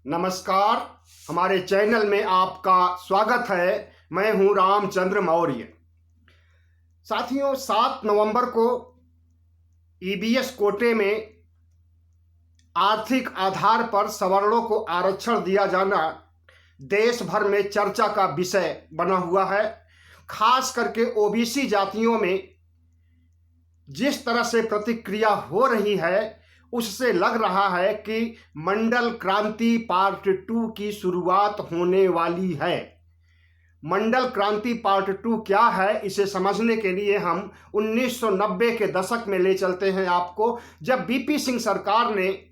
नमस्कार। हमारे चैनल में आपका स्वागत है। मैं हूं रामचंद्र मौर्य। साथियों, 7 नवंबर को ईबीएस कोटे में आर्थिक आधार पर सवर्णों को आरक्षण दिया जाना देश भर में चर्चा का विषय बना हुआ है। खास करके ओबीसी जातियों में जिस तरह से प्रतिक्रिया हो रही है, उससे लग रहा है कि मंडल क्रांति पार्ट 2 की शुरुआत होने वाली है। मंडल क्रांति पार्ट 2 क्या है, इसे समझने के लिए हम 1990 के दशक में ले चलते हैं आपको, जब बीपी सिंह सरकार ने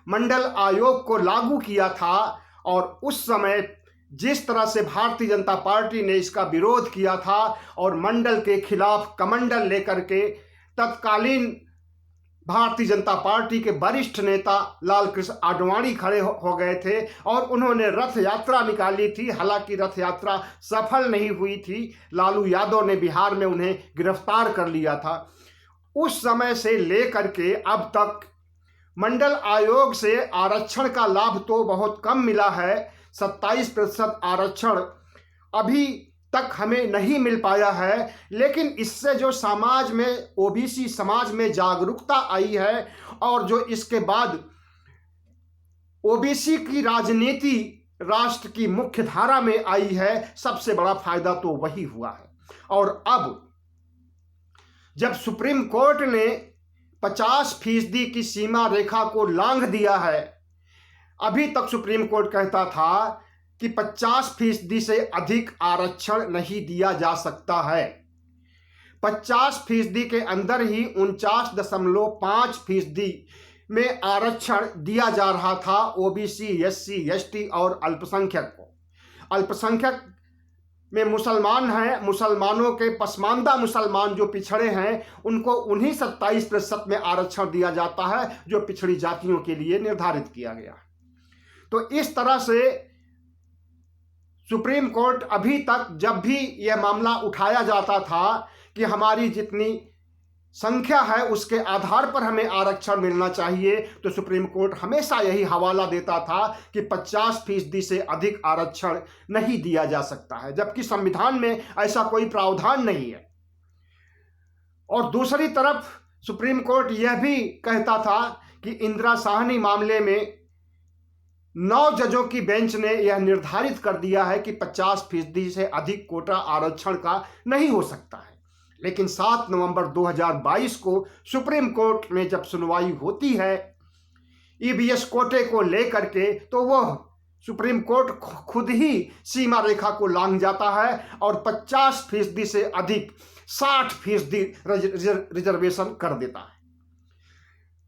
मंडल आयोग को लागू किया था। और उस समय जिस तरह से भारतीय जनता पार्टी ने इसका विरोध किया था और मंडल के खिलाफ कमंडल लेकर के तत्कालीन भारतीय जनता पार्टी के वरिष्ठ नेता लाल कृष्ण आडवाणी खड़े हो गए थे और उन्होंने रथ यात्रा निकाली थी। हालांकि रथ यात्रा सफल नहीं हुई थी। लालू यादव ने बिहार में उन्हें गिरफ्तार कर लिया था। उस समय से लेकर के अब तक मंडल आयोग से आरक्षण का लाभ तो बहुत कम मिला है। 27% आरक्षण अभी तक हमें नहीं मिल पाया है। लेकिन इससे जो समाज में, ओबीसी समाज में जागरूकता आई है और जो इसके बाद ओबीसी की राजनीति राष्ट्र की मुख्य धारा में आई है, सबसे बड़ा फायदा तो वही हुआ है। और अब जब सुप्रीम कोर्ट ने 50% की सीमा रेखा को लांघ दिया है, अभी तक सुप्रीम कोर्ट कहता था कि 50% से अधिक आरक्षण नहीं दिया जा सकता है। 50% के अंदर ही 49.5% में आरक्षण दिया जा रहा था ओबीसी, एससी, एसटी और अल्पसंख्यक को। अल्पसंख्यक में मुसलमान हैं, मुसलमानों के पसमानदा मुसलमान जो पिछड़े हैं, उनको उन्हीं 27% में आरक्षण दिया जाता है जो पिछड़ी जातियों के लिए निर्धारित किया गया। तो इस तरह से सुप्रीम कोर्ट अभी तक जब भी यह मामला उठाया जाता था कि हमारी जितनी संख्या है उसके आधार पर हमें आरक्षण मिलना चाहिए, तो सुप्रीम कोर्ट हमेशा यही हवाला देता था कि 50% से अधिक आरक्षण नहीं दिया जा सकता है, जबकि संविधान में ऐसा कोई प्रावधान नहीं है। और दूसरी तरफ सुप्रीम कोर्ट यह भी कहता था कि इंदिरा साहनी मामले में 9 जजों की बेंच ने यह निर्धारित कर दिया है कि 50% से अधिक कोटा आरक्षण का नहीं हो सकता है। लेकिन 7 नवंबर 2022 को सुप्रीम कोर्ट में जब सुनवाई होती है ईबीएस कोटे को लेकर के, तो वह सुप्रीम कोर्ट खुद ही सीमा रेखा को लांघ जाता है और 50% से अधिक 60% रिजर्वेशन कर देता है।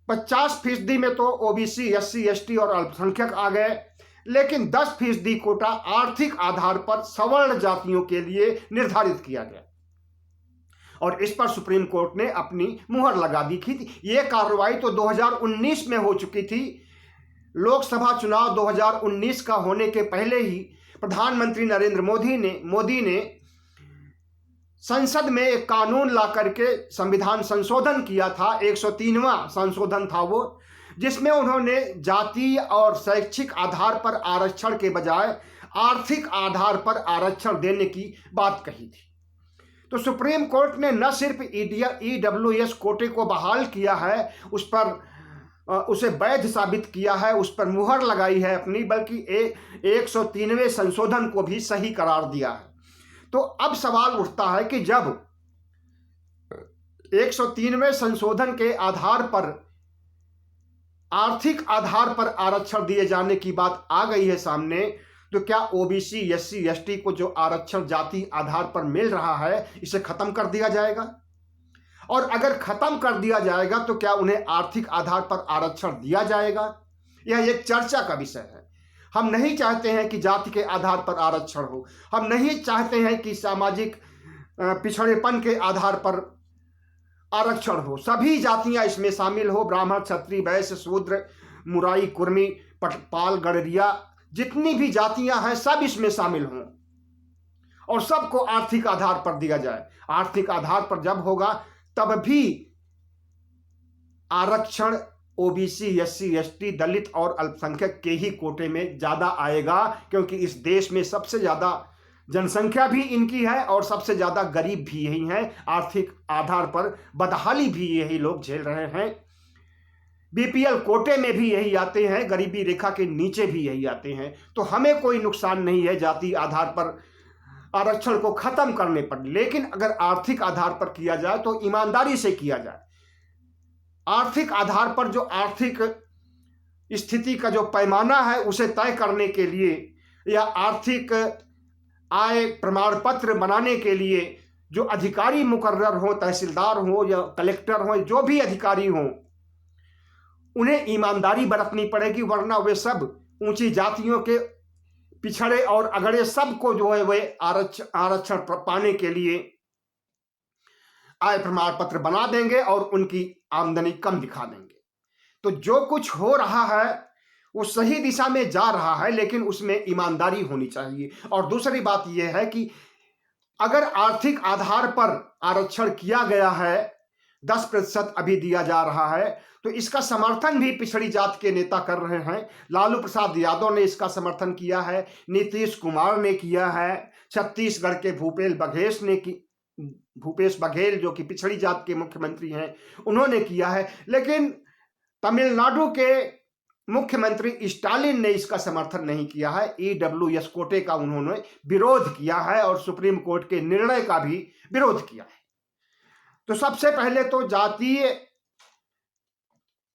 50% में तो ओबीसी, एससी, एसटी और अल्पसंख्यक आ गए, लेकिन 10% कोटा आर्थिक आधार पर सवर्ण जातियों के लिए निर्धारित किया गया और इस पर सुप्रीम कोर्ट ने अपनी मुहर लगा दी थी। यह कार्रवाई तो 2019 में हो चुकी थी। लोकसभा चुनाव 2019 का होने के पहले ही प्रधानमंत्री नरेंद्र मोदी ने संसद में एक कानून ला करके संविधान संशोधन किया था। 103वां संशोधन था वो, जिसमें उन्होंने जाति और शैक्षिक आधार पर आरक्षण के बजाय आर्थिक आधार पर आरक्षण देने की बात कही थी। तो सुप्रीम कोर्ट ने न सिर्फ ईडब्ल्यूएस कोटे को बहाल किया है, उस पर उसे वैध साबित किया है, उस पर मुहर लगाई है अपनी, बल्कि 103वें संशोधन को भी सही करार दिया है। तो अब सवाल उठता है कि जब 103वें संशोधन के आधार पर आर्थिक आधार पर आरक्षण दिए जाने की बात आ गई है सामने, तो क्या ओबीसी, एससी, एसटी को जो आरक्षण जाति आधार पर मिल रहा है, इसे खत्म कर दिया जाएगा? और अगर खत्म कर दिया जाएगा तो क्या उन्हें आर्थिक आधार पर आरक्षण दिया जाएगा? यह एक चर्चा का विषय है। हम नहीं चाहते हैं कि जाति के आधार पर आरक्षण हो, हम नहीं चाहते हैं कि सामाजिक पिछड़ेपन के आधार पर आरक्षण हो। सभी जातियां इसमें शामिल हो, ब्राह्मण, क्षत्रिय, वैश्य, शूद्र, मुराई, कुर्मी, पाल, गड़रिया, जितनी भी जातियां हैं सब इसमें शामिल हों और सबको आर्थिक आधार पर दिया जाए। आर्थिक आधार पर जब होगा तब भी आरक्षण ओबीसी, एससी, एसटी, दलित और अल्पसंख्यक के ही कोटे में ज़्यादा आएगा, क्योंकि इस देश में सबसे ज़्यादा जनसंख्या भी इनकी है और सबसे ज़्यादा गरीब भी यही हैं। आर्थिक आधार पर बदहाली भी यही लोग झेल रहे हैं। बीपीएल कोटे में भी यही आते हैं, गरीबी रेखा के नीचे भी यही आते हैं। तो हमें कोई नुकसान नहीं है जाति आधार पर आरक्षण को खत्म करने पर, लेकिन अगर आर्थिक आधार पर किया जाए तो ईमानदारी से किया जाए। आर्थिक आधार पर जो आर्थिक स्थिति का जो पैमाना है उसे तय करने के लिए या आर्थिक आय प्रमाण पत्र बनाने के लिए जो अधिकारी मुकर्रर हो, तहसीलदार हो या कलेक्टर हो, जो भी अधिकारी हो, उन्हें ईमानदारी बरतनी पड़ेगी, वरना वे सब ऊंची जातियों के पिछड़े और अगड़े सबको जो है वे आरक्षण पाने के लिए आय प्रमाण पत्र बना देंगे और उनकी आमदनी कम दिखा देंगे। तो जो कुछ हो रहा है वो सही दिशा में जा रहा है, लेकिन उसमें ईमानदारी होनी चाहिए। और दूसरी बात यह है कि अगर आर्थिक आधार पर आरक्षण किया गया है, 10% अभी दिया जा रहा है, तो इसका समर्थन भी पिछड़ी जात के नेता कर रहे हैं। लालू प्रसाद यादव ने इसका समर्थन किया है, नीतीश कुमार ने किया है, छत्तीसगढ़ के भूपेश बघेल जो कि पिछड़ी जात के मुख्यमंत्री हैं, उन्होंने किया है। लेकिन तमिलनाडु के मुख्यमंत्री स्टालिन ने इसका समर्थन नहीं किया है। ईडब्ल्यूएस कोटे का उन्होंने विरोध किया है और सुप्रीम कोर्ट के निर्णय का भी विरोध किया है। तो सबसे पहले तो जातीय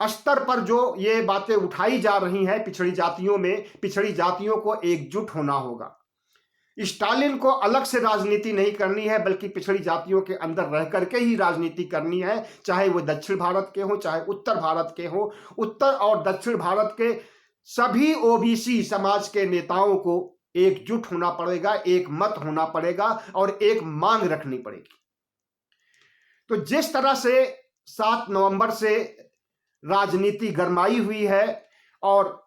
स्तर पर जो ये बातें उठाई जा रही हैं पिछड़ी जातियों में, पिछड़ी जातियों को एकजुट होना होगा। स्टालिन को अलग से राजनीति नहीं करनी है, बल्कि पिछड़ी जातियों के अंदर रह करके ही राजनीति करनी है, चाहे वो दक्षिण भारत के हो चाहे उत्तर भारत के हो। उत्तर और दक्षिण भारत के सभी ओबीसी समाज के नेताओं को एकजुट होना पड़ेगा, एक मत होना पड़ेगा और एक मांग रखनी पड़ेगी। तो जिस तरह से 7 नवंबर से राजनीति गरमाई हुई है और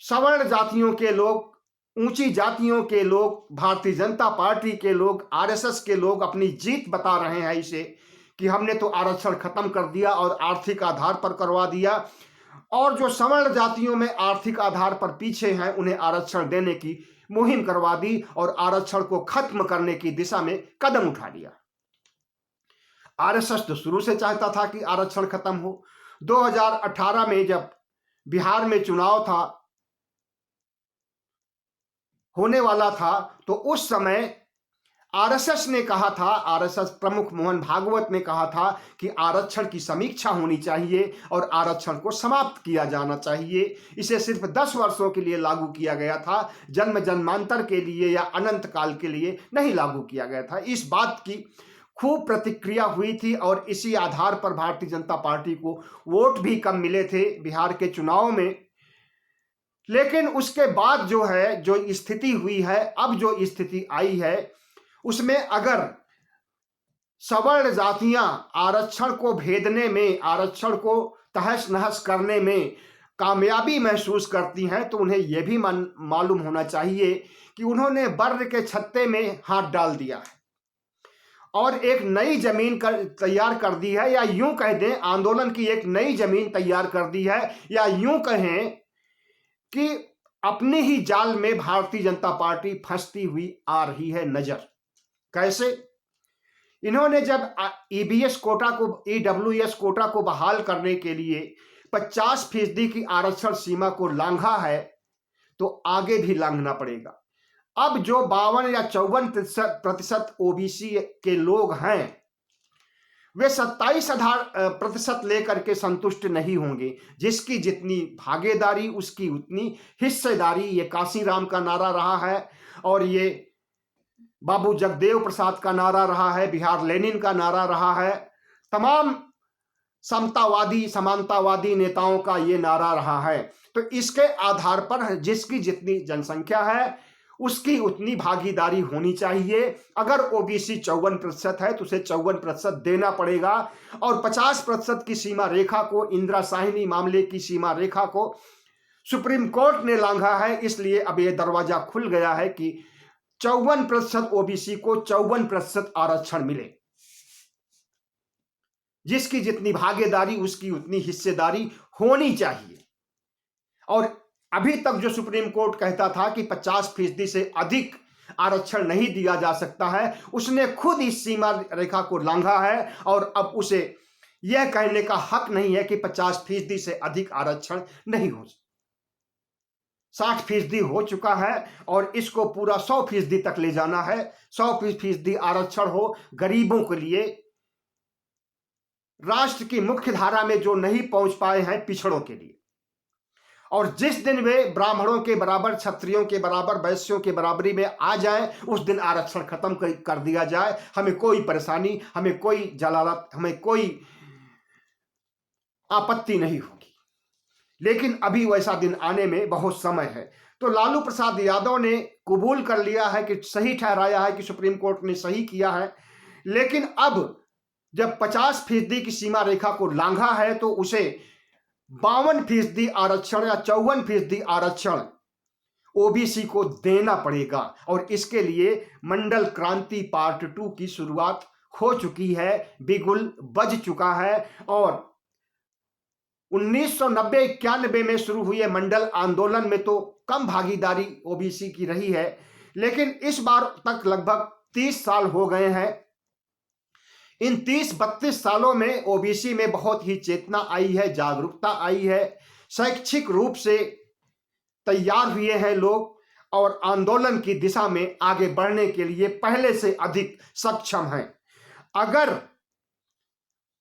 सवर्ण जातियों के लोग, ऊंची जातियों के लोग, भारतीय जनता पार्टी के लोग, आरएसएस के लोग अपनी जीत बता रहे हैं इसे कि हमने तो आरक्षण खत्म कर दिया और आर्थिक आधार पर करवा दिया, और जो सवर्ण जातियों में आर्थिक आधार पर पीछे हैं उन्हें आरक्षण देने की मुहिम करवा दी और आरक्षण को खत्म करने की दिशा में कदम उठा लिया। आरएसएस तो शुरू से चाहता था कि आरक्षण खत्म हो। 2018 में जब बिहार में चुनाव होने वाला था, तो उस समय आरएसएस ने कहा था, आरएसएस प्रमुख मोहन भागवत ने कहा था कि आरक्षण की समीक्षा होनी चाहिए और आरक्षण को समाप्त किया जाना चाहिए। इसे सिर्फ 10 वर्षों के लिए लागू किया गया था, जन्म जन्मांतर के लिए या अनंत काल के लिए नहीं लागू किया गया था। इस बात की खूब प्रतिक्रिया हुई थी और इसी आधार पर भारतीय जनता पार्टी को वोट भी कम मिले थे बिहार के चुनाव में। लेकिन उसके बाद जो है, जो स्थिति हुई है, अब जो स्थिति आई है, उसमें अगर सवर्ण जातियां आरक्षण को भेदने में, आरक्षण को तहस नहस करने में कामयाबी महसूस करती हैं, तो उन्हें यह भी मालूम होना चाहिए कि उन्होंने वर्ण के छत्ते में हाथ डाल दिया है और एक नई जमीन तैयार कर दी है, या यूं कह दें आंदोलन की एक नई जमीन तैयार कर दी है, या यूं कहें कि अपने ही जाल में भारतीय जनता पार्टी फंसती हुई आ रही है नजर। कैसे? इन्होंने जब ईबीएस कोटा को, ईडब्ल्यूएस कोटा को बहाल करने के लिए 50% की आरक्षण सीमा को लांघा है, तो आगे भी लांघना पड़ेगा। अब जो 52 या 54% ओबीसी के लोग हैं, वे 27% लेकर के संतुष्ट नहीं होंगे। जिसकी जितनी भागीदारी उसकी उतनी हिस्सेदारी, ये काशीराम का नारा रहा है और ये बाबू जगदेव प्रसाद का नारा रहा है, बिहार लेनिन का नारा रहा है, तमाम समतावादी समानतावादी नेताओं का ये नारा रहा है। तो इसके आधार पर जिसकी जितनी जनसंख्या है उसकी उतनी भागीदारी होनी चाहिए। अगर ओबीसी 54% है तो उसे 54% देना पड़ेगा और 50% की सीमा रेखा को, इंदिरा साहिनी मामले की सीमा रेखा को सुप्रीम कोर्ट ने लांघा है। इसलिए अब यह दरवाजा खुल गया है कि 54% ओबीसी को 54% आरक्षण मिले। जिसकी जितनी भागीदारी उसकी उतनी हिस्सेदारी होनी चाहिए। और अभी तक जो सुप्रीम कोर्ट कहता था कि 50% से अधिक आरक्षण नहीं दिया जा सकता है, उसने खुद इस सीमा रेखा को लांघा है और अब उसे यह कहने का हक नहीं है कि 50% से अधिक आरक्षण नहीं हो। 60% हो चुका है और इसको पूरा 100% तक ले जाना है। 100% आरक्षण हो गरीबों के लिए, राष्ट्र की मुख्य धारा में जो नहीं पहुंच पाए हैं पिछड़ों के लिए। और जिस दिन वे ब्राह्मणों के बराबर, क्षत्रियों के बराबर, वैश्यों के बराबरी में आ जाएं, उस दिन आरक्षण खत्म कर दिया जाए। हमें कोई परेशानी, हमें कोई जलालत, हमें कोई आपत्ति नहीं होगी। लेकिन अभी वैसा दिन आने में बहुत समय है। तो लालू प्रसाद यादव ने कबूल कर लिया है कि सही ठहराया है कि सुप्रीम कोर्ट ने सही किया है। लेकिन अब जब 50% की सीमा रेखा को लांघा है तो उसे 52% आरक्षण या 54% आरक्षण ओबीसी को देना पड़ेगा। और इसके लिए मंडल क्रांति पार्ट 2 की शुरुआत हो चुकी है, बिगुल बज चुका है। और 1990-91 में शुरू हुए मंडल आंदोलन में तो कम भागीदारी ओबीसी की रही है, लेकिन इस बार तक लगभग 30 साल हो गए हैं। इन 30-32 सालों में ओबीसी में बहुत ही चेतना आई है, जागरूकता आई है, शैक्षिक रूप से तैयार हुए हैं लोग और आंदोलन की दिशा में आगे बढ़ने के लिए पहले से अधिक सक्षम हैं। अगर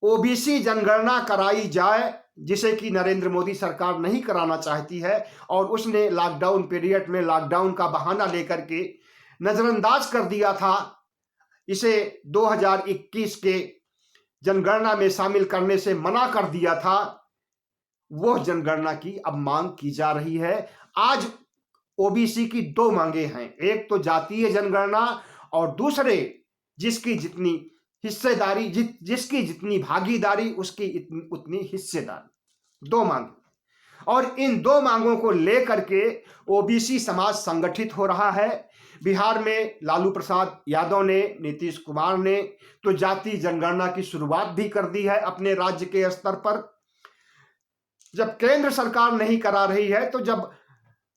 ओबीसी जनगणना कराई जाए, जिसे कि नरेंद्र मोदी सरकार नहीं कराना चाहती है और उसने लॉकडाउन पीरियड में लॉकडाउन का बहाना लेकर के नजरअंदाज कर दिया था, इसे 2021 के जनगणना में शामिल करने से मना कर दिया था, वह जनगणना की अब मांग की जा रही है। आज ओबीसी की 2 मांगे हैं, एक तो जातीय जनगणना और दूसरे जिसकी जितनी हिस्सेदारी, जिसकी जितनी भागीदारी उसकी उतनी हिस्सेदारी। 2 मांग, और इन 2 मांगों को लेकर के ओबीसी समाज संगठित हो रहा है। बिहार में लालू प्रसाद यादव ने, नीतीश कुमार ने तो जाति जनगणना की शुरुआत भी कर दी है अपने राज्य के स्तर पर। जब केंद्र सरकार नहीं करा रही है, तो जब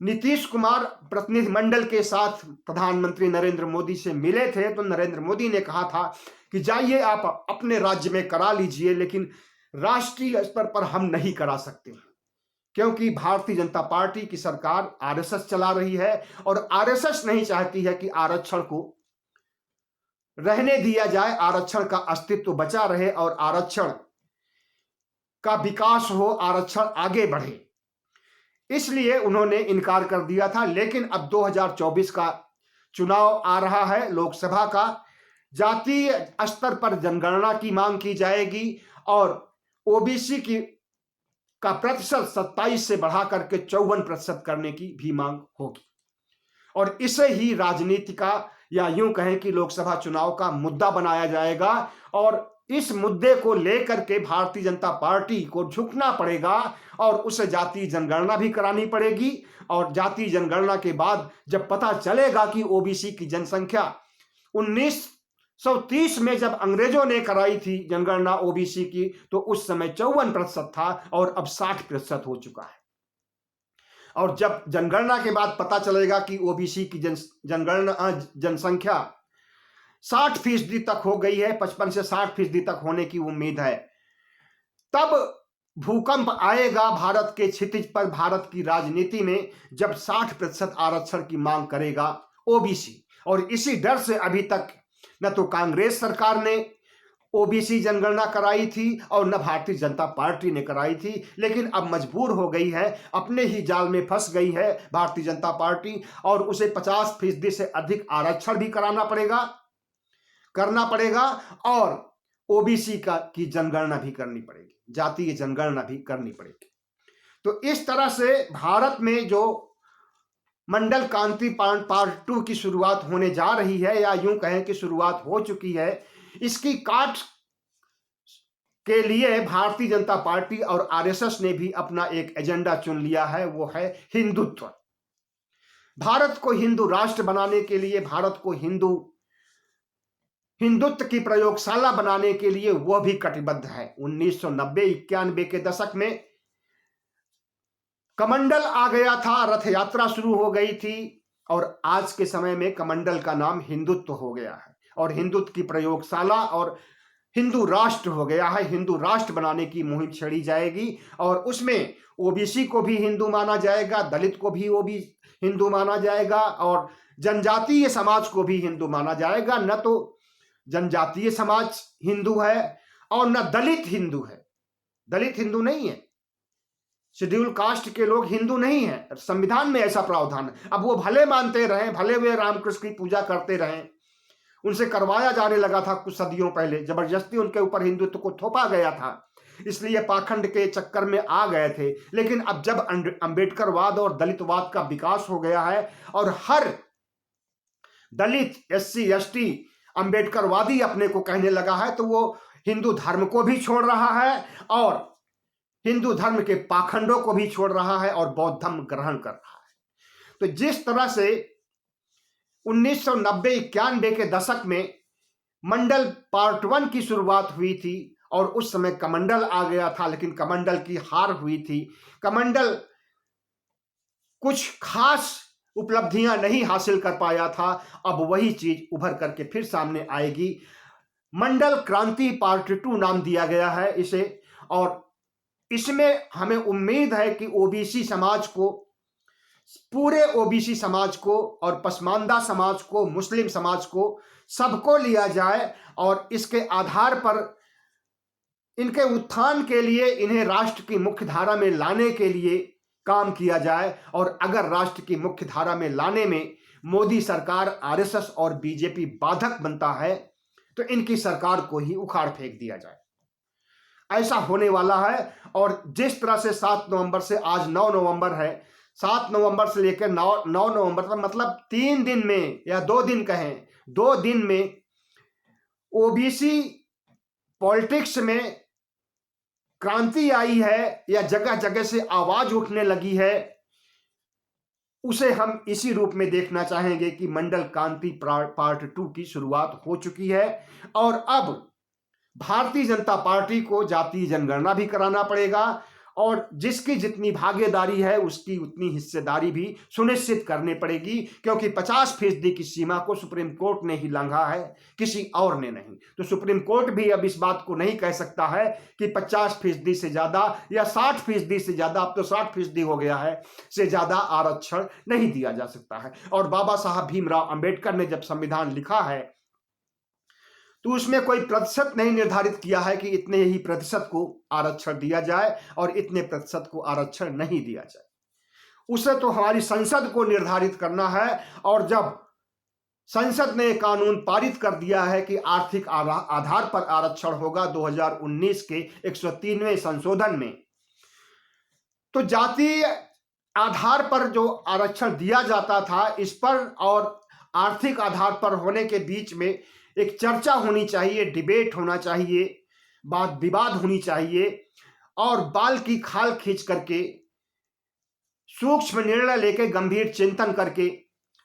नीतीश कुमार प्रतिनिधिमंडल के साथ प्रधानमंत्री नरेंद्र मोदी से मिले थे तो नरेंद्र मोदी ने कहा था कि जाइए आप अपने राज्य में करा लीजिए, लेकिन राष्ट्रीय स्तर पर हम नहीं करा सकते, क्योंकि भारतीय जनता पार्टी की सरकार आरएसएस चला रही है और आरएसएस नहीं चाहती है कि आरक्षण को रहने दिया जाए, आरक्षण का अस्तित्व बचा रहे और आरक्षण का विकास हो, आरक्षण आगे बढ़े। इसलिए उन्होंने इनकार कर दिया था। लेकिन अब 2024 का चुनाव आ रहा है, लोकसभा का, जातीय स्तर पर जनगणना की मांग की जाएगी और ओबीसी की का प्रतिशत 27 से बढ़ा करके 54% करने की भी मांग होगी। और इसे ही राजनीति का, या यूं कहें कि लोकसभा चुनाव का मुद्दा बनाया जाएगा। और इस मुद्दे को लेकर के भारतीय जनता पार्टी को झुकना पड़ेगा और उसे जातीय जनगणना भी करानी पड़ेगी। और जातीय जनगणना के बाद जब पता चलेगा कि ओबीसी की जनसंख्या 1930 में जब अंग्रेजों ने कराई थी जनगणना ओबीसी की, तो उस समय 54% था और अब 60% हो चुका है। और जब जनगणना के बाद पता चलेगा कि ओबीसी की जनसंख्या 60% तक हो गई है, 55 से 60% तक होने की उम्मीद है, तब भूकंप आएगा भारत के क्षितिज पर, भारत की राजनीति में, जब 60% आरक्षण की मांग करेगा ओबीसी। और इसी डर से अभी तक न तो कांग्रेस सरकार ने ओबीसी जनगणना कराई थी और न भारतीय जनता पार्टी ने कराई थी। लेकिन अब मजबूर हो गई है, अपने ही जाल में फंस गई है भारतीय जनता पार्टी, और उसे 50% से अधिक आरक्षण भी करना पड़ेगा और ओबीसी की जनगणना भी करनी पड़ेगी, जातीय जनगणना भी करनी पड़ेगी। तो इस तरह से भारत में जो मंडल क्रांति पार्ट 2 की शुरुआत होने जा रही है, या यूं कहें कि शुरुआत हो चुकी है, इसकी काट के लिए भारतीय जनता पार्टी और आरएसएस ने भी अपना एक एजेंडा चुन लिया है, वो है हिंदुत्व। भारत को हिंदू राष्ट्र बनाने के लिए, भारत को हिंदुत्व की प्रयोगशाला बनाने के लिए वह भी कटिबद्ध है। 1990-91 के दशक में कमंडल आ गया था, रथ यात्रा शुरू हो गई थी और आज के समय में कमंडल का नाम हिंदुत्व हो गया है और हिंदुत्व की प्रयोगशाला और हिंदू राष्ट्र हो गया है। हिंदू राष्ट्र बनाने की मुहिम छेड़ी जाएगी और उसमें ओबीसी को भी हिंदू माना जाएगा, दलित को भी हिंदू माना जाएगा और जनजातीय समाज को भी हिंदू माना जाएगा। न तो जनजातीय समाज हिंदू है और न दलित हिंदू है। दलित हिंदू नहीं है, शेड्यूल कास्ट के लोग हिंदू नहीं है, संविधान में ऐसा प्रावधान है। अब वो भले मानते रहें, भले वे रामकृष्ण की पूजा करते रहें, उनसे करवाया जाने लगा था कुछ सदियों पहले, जबरदस्ती उनके ऊपर हिंदुत्व को थोपा गया था, इसलिए पाखंड के चक्कर में आ गए थे। लेकिन अब जब अंबेडकरवाद और दलितवाद का विकास हो गया है और हर दलित, एससी, एसटी अंबेडकरवादी अपने को कहने लगा है, तो वो हिंदू धर्म को भी छोड़ रहा है और हिंदू धर्म के पाखंडों को भी छोड़ रहा है और बौद्ध धर्म ग्रहण कर रहा है। तो जिस तरह से 1990-91 के दशक में मंडल पार्ट 1 की शुरुआत हुई थी और उस समय कमंडल आ गया था, लेकिन कमंडल की हार हुई थी। कमंडल कुछ खास उपलब्धियां नहीं हासिल कर पाया था। अब वही चीज उभर करके फिर सामने आएगी। मंडल क्रांति पार्ट 2 नाम दिया गया है इसे और इसमें हमें उम्मीद है कि ओबीसी समाज को, पूरे ओबीसी समाज को और पसमानदा समाज को, मुस्लिम समाज को, सबको लिया जाए और इसके आधार पर इनके उत्थान के लिए, इन्हें राष्ट्र की मुख्य धारा में लाने के लिए काम किया जाए। और अगर राष्ट्र की मुख्य धारा में लाने में मोदी सरकार, आरएसएस और बीजेपी बाधक बनता है तो इनकी सरकार को ही उखाड़ फेंक दिया जाए। ऐसा होने वाला है। और जिस तरह से 7 नवंबर से आज 9 नवंबर है, 7 नवंबर से लेकर 9 नवंबर तक, मतलब 3 दिन में या 2 दिन कहें, 2 दिन में ओबीसी पॉलिटिक्स में क्रांति आई है या जगह जगह से आवाज उठने लगी है, उसे हम इसी रूप में देखना चाहेंगे कि मंडल क्रांति पार्ट 2 की शुरुआत हो चुकी है। और अब भारतीय जनता पार्टी को जातीय जनगणना भी कराना पड़ेगा और जिसकी जितनी भागीदारी है उसकी उतनी हिस्सेदारी भी सुनिश्चित करनी पड़ेगी, क्योंकि 50% की सीमा को सुप्रीम कोर्ट ने ही लांघा है, किसी और ने नहीं। तो सुप्रीम कोर्ट भी अब इस बात को नहीं कह सकता है कि 50% से ज्यादा या 60% से ज्यादा, अब तो 60% हो गया है, से ज्यादा आरक्षण नहीं दिया जा सकता है। और बाबा साहब भीमराव अंबेडकर ने जब संविधान लिखा है तो उसमें कोई प्रतिशत नहीं निर्धारित किया है कि इतने ही प्रतिशत को आरक्षण दिया जाए और इतने प्रतिशत को आरक्षण नहीं दिया जाए। उसे तो हमारी संसद को निर्धारित करना है। और जब संसद ने कानून पारित कर दिया है कि आर्थिक आधार पर आरक्षण होगा 2019 के 103वें संशोधन में, तो जातीय आधार पर जो आरक्षण दिया जाता था, इस पर और आर्थिक आधार पर होने के बीच में एक चर्चा होनी चाहिए, डिबेट होना चाहिए, बात विवाद होनी चाहिए और बाल की खाल खींच करके सूक्ष्म निर्णय लेके गंभीर चिंतन करके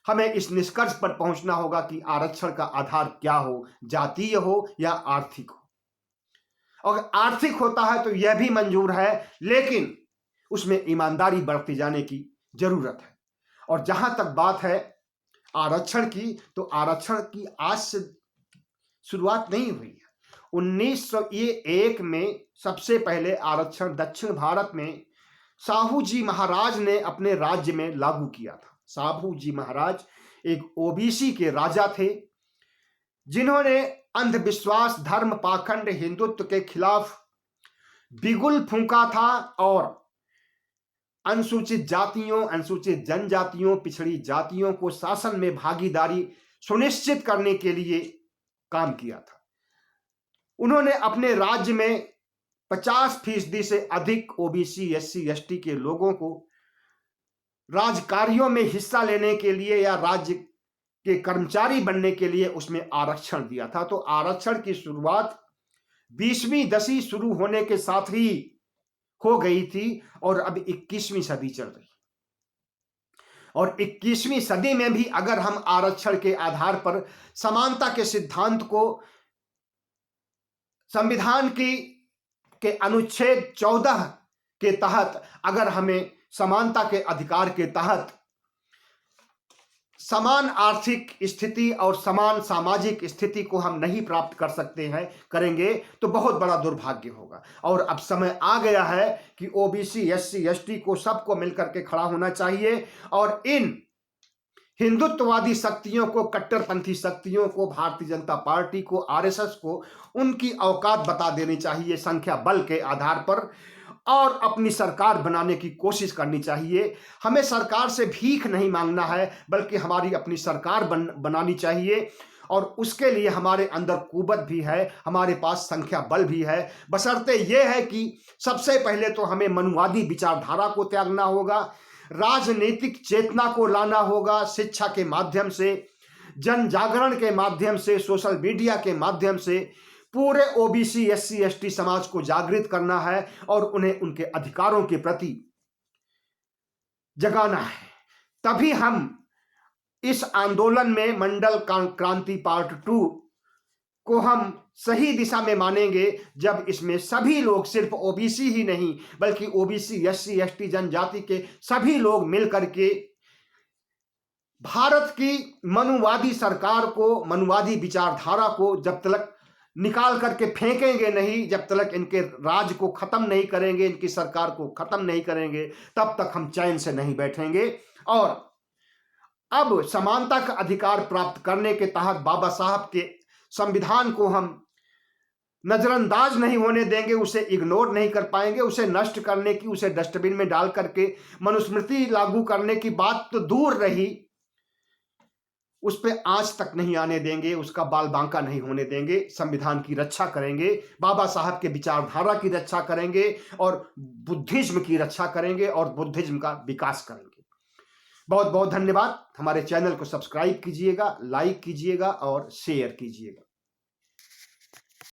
हमें इस निष्कर्ष पर पहुंचना होगा कि आरक्षण का आधार क्या हो, जातीय हो या आर्थिक हो। अगर आर्थिक होता है तो यह भी मंजूर है, लेकिन उसमें ईमानदारी बरती जाने की जरूरत है। और जहां तक बात है आरक्षण की, तो आरक्षण की आज से शुरुआत नहीं हुई है। 1901 में सबसे पहले आरक्षण दक्षिण भारत में साहू जी महाराज ने अपने राज्य में लागू किया था। साहू जी महाराज एक ओबीसी के राजा थे जिन्होंने अंधविश्वास, धर्म, पाखंड, हिंदुत्व के खिलाफ बिगुल फूंका था और अनुसूचित जातियों, अनुसूचित जनजातियों, पिछड़ी जातियों को शासन में भागीदारी सुनिश्चित करने के लिए काम किया था। उन्होंने अपने राज्य में 50% से अधिक ओबीसी, एससी, एसटी के लोगों को राजकार्यों में हिस्सा लेने के लिए या राज्य के कर्मचारी बनने के लिए उसमें आरक्षण दिया था। तो आरक्षण की शुरुआत 20वीं दशक शुरू होने के साथ ही हो गई थी और अब 21वीं सदी चल रही। और 21वीं सदी में भी अगर हम आरक्षण के आधार पर समानता के सिद्धांत को संविधान के अनुच्छेद 14 के तहत अगर हमें समानता के अधिकार के तहत समान आर्थिक स्थिति और समान सामाजिक स्थिति को हम नहीं प्राप्त कर सकते हैं, करेंगे तो बहुत बड़ा दुर्भाग्य होगा। और अब समय आ गया है कि ओबीसी, एससी, एसटी को सबको मिलकर के खड़ा होना चाहिए और इन हिंदुत्ववादी शक्तियों को, कट्टरपंथी शक्तियों को, भारतीय जनता पार्टी को, आरएसएस को उनकी औकात बता देनी चाहिए संख्या बल के आधार पर और अपनी सरकार बनाने की कोशिश करनी चाहिए। हमें सरकार से भीख नहीं मांगना है, बल्कि हमारी अपनी सरकार बनानी चाहिए और उसके लिए हमारे अंदर कुवत भी है, हमारे पास संख्या बल भी है। बशर्ते यह है कि सबसे पहले तो हमें मनुवादी विचारधारा को त्यागना होगा, राजनीतिक चेतना को लाना होगा, शिक्षा के माध्यम से, जन जागरण के माध्यम से, सोशल मीडिया के माध्यम से पूरे ओबीसी, एससी, एसटी समाज को जागृत करना है और उन्हें उनके अधिकारों के प्रति जगाना है। तभी हम इस आंदोलन में मंडल क्रांति पार्ट 2 को हम सही दिशा में मानेंगे, जब इसमें सभी लोग, सिर्फ ओबीसी ही नहीं बल्कि ओबीसी, एससी, एसटी जनजाति के सभी लोग मिलकर के भारत की मनुवादी सरकार को, मनुवादी विचारधारा को जब तक निकाल करके फेंकेंगे नहीं, जब तक इनके राज को खत्म नहीं करेंगे, इनकी सरकार को खत्म नहीं करेंगे, तब तक हम चैन से नहीं बैठेंगे। और अब समानता का अधिकार प्राप्त करने के तहत बाबा साहब के संविधान को हम नजरअंदाज नहीं होने देंगे, उसे इग्नोर नहीं कर पाएंगे। उसे नष्ट करने की, उसे डस्टबिन में डाल करके मनुस्मृति लागू करने की बात तो दूर रही, उस पर आंच तक नहीं आने देंगे, उसका बाल बांका नहीं होने देंगे। संविधान की रक्षा करेंगे, बाबा साहब के विचारधारा की रक्षा करेंगे और बुद्धिज्म की रक्षा करेंगे और बुद्धिज्म का विकास करेंगे। बहुत बहुत धन्यवाद। हमारे चैनल को सब्सक्राइब कीजिएगा, लाइक कीजिएगा और शेयर कीजिएगा।